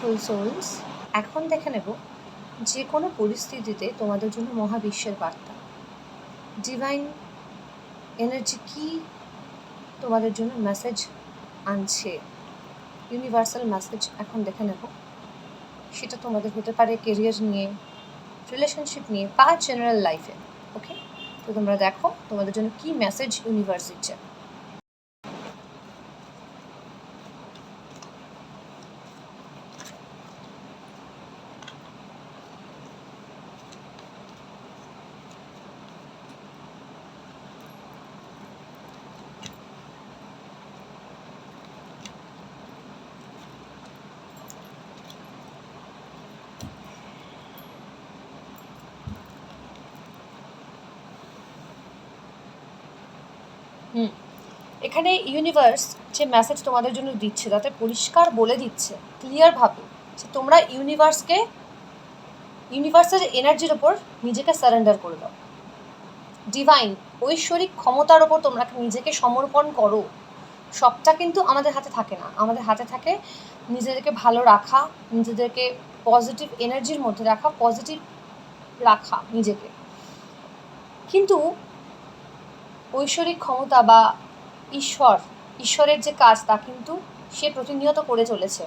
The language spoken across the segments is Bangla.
বিউটিফুল সোলস, এখন দেখে নেব যে কোনো পরিস্থিতিতে তোমাদের জন্য মহাবিশ্বের বার্তা, ডিভাইন এনার্জি কি তোমাদের জন্য মেসেজ আনছে, ইউনিভার্সাল মেসেজ এখন দেখে নেব। সেটা তোমাদের হতে পারে কেরিয়ার নিয়ে, রিলেশনশিপ নিয়ে বা জেনারেল লাইফে। ওকে, তো তোমরা দেখো তোমাদের জন্য কি মেসেজ ইউনিভার্স দিচ্ছে। এখানে ইউনিভার্স যে মেসেজ তোমাদের জন্য দিচ্ছে তাতে পরিষ্কার বলে দিচ্ছে ক্লিয়ারভাবে যে তোমরা ইউনিভার্সের এনার্জির ওপর নিজেকে সারেন্ডার করে দাও। ডিভাইন ঐশ্বরিক ক্ষমতার ওপর তোমরা নিজেকে সমর্পণ করো। সবটা কিন্তু আমাদের হাতে থাকে না, আমাদের হাতে থাকে নিজেদেরকে ভালো রাখা, নিজেদেরকে পজিটিভ এনার্জির মধ্যে রাখা, পজিটিভ রাখা নিজেকে। কিন্তু ঐশ্বরিক ক্ষমতা বা ঈশ্বরের যে কাজ তা কিন্তু সে প্রতিনিয়ত করে চলেছে।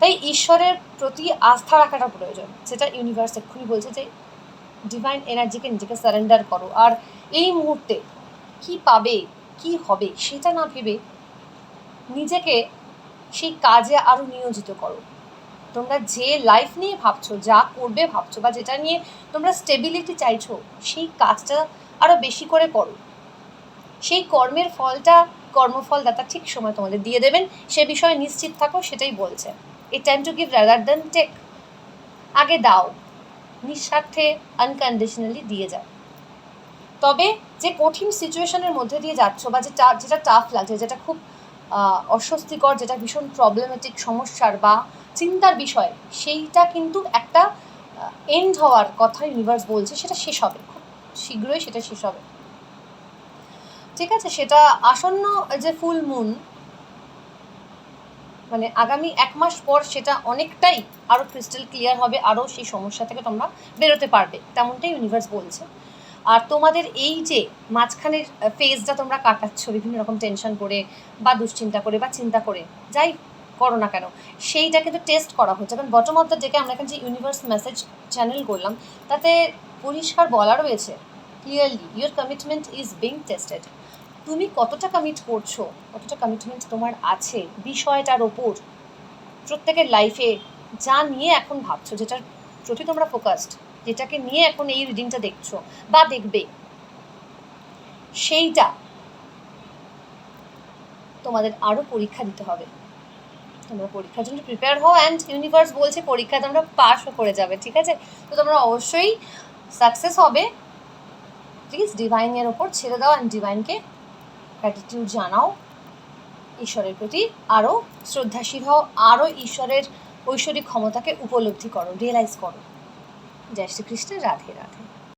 তাই ঈশ্বরের প্রতি আস্থা রাখাটা প্রয়োজন, যেটা ইউনিভার্স এক্ষুনি বলছে যে ডিভাইন এনার্জিকে নিজেকে সারেন্ডার করো। আর এই মুহূর্তে কি পাবে কি হবে সেটা না ভেবে নিজেকে সেই কাজে আরও নিয়োজিত করো। তোমরা যে লাইফ নিয়ে ভাবছো, যা করবে ভাবছো, বা যেটা নিয়ে তোমরা স্টেবিলিটি চাইছো, সেই কাজটা আরও বেশি করে করো। সেই কর্মফলদাতা ঠিক সময় তোমাদের দিয়ে দেবেন, সে বিষয়ে নিশ্চিত থাকো, সেটাই বলছে। এই time to give rather than take. আগে দাও, নিঃস্বার্থে আনকন্ডিশনালি দিয়ে যাও। তবে যে কঠিন সিচুয়েশনের মধ্যে দিয়ে যাচ্ছ বা যেটা টাফ লাগছে, যেটা খুব অস্বস্তিকর, যেটা ভীষণ প্রবলেমেটিক সমস্যার বা চিন্তার বিষয়, সেইটা কিন্তু একটা এন্ড হওয়ার কথা ইউনিভার্স বলছে। সেটা শেষ হবে, খুব শীঘ্রই সেটা শেষ হবে, ঠিক আছে? সেটা আসন্ন যে ফুল মুন, মানে আগামী 1 মাস পর সেটা অনেকটাই আরও ক্রিস্টাল ক্লিয়ার হবে, আরও সেই সমস্যা থেকে তোমরা বেরোতে পারবে, তেমনটাই ইউনিভার্স বলছে। আর তোমাদের এই যে মাঝখানের ফেজটা তোমরা কাটাচ্ছ বিভিন্ন রকম টেনশন করে বা দুশ্চিন্তা করে বা চিন্তা করে, যাই করো না কেন, সেইটা কিন্তু টেস্ট করা হচ্ছে। কারণ বটম অফ দ্য ডেকে আমরা এখানে যে ইউনিভার্স মেসেজ চ্যানেল করলাম, তাতে পরিষ্কার বলা রয়েছে clearly, your commitment is being tested. তুমি কতটা কমিট করছো, কতটা কমিটমেন্ট তোমার আছে বিষয়টার ওপর। প্রত্যেকের লাইফে যা নিয়ে এখন ভাবছো, যেটার প্রতি তোমরা ফোকাসড, যেটাকে নিয়ে এখন এই রিডিংটা দেখছো বা দেখবে, সেইটা তোমাদের আরও পরীক্ষা দিতে হবে। তোমরা পরীক্ষার জন্য প্রিপেয়ার হও, অ্যান্ড ইউনিভার্স বলছে পরীক্ষা তোমরা পাসও করে যাবে, ঠিক আছে? তো তোমরা অবশ্যই সাকসেস হবে। প্লিজ ডিভাইনের ওপর ছেড়ে দাও, অ্যান্ড ডিভাইনকে গ্র্যাটিটিউড জানাও, ঈশ্বরের প্রতি আরও শ্রদ্ধাশীল হও, আরও ঈশ্বরের ঐশ্বরিক ক্ষমতাকে উপলব্ধি করো, রিয়েলাইজ করো। জয় শ্রীকৃষ্ণ, রাধে রাধে।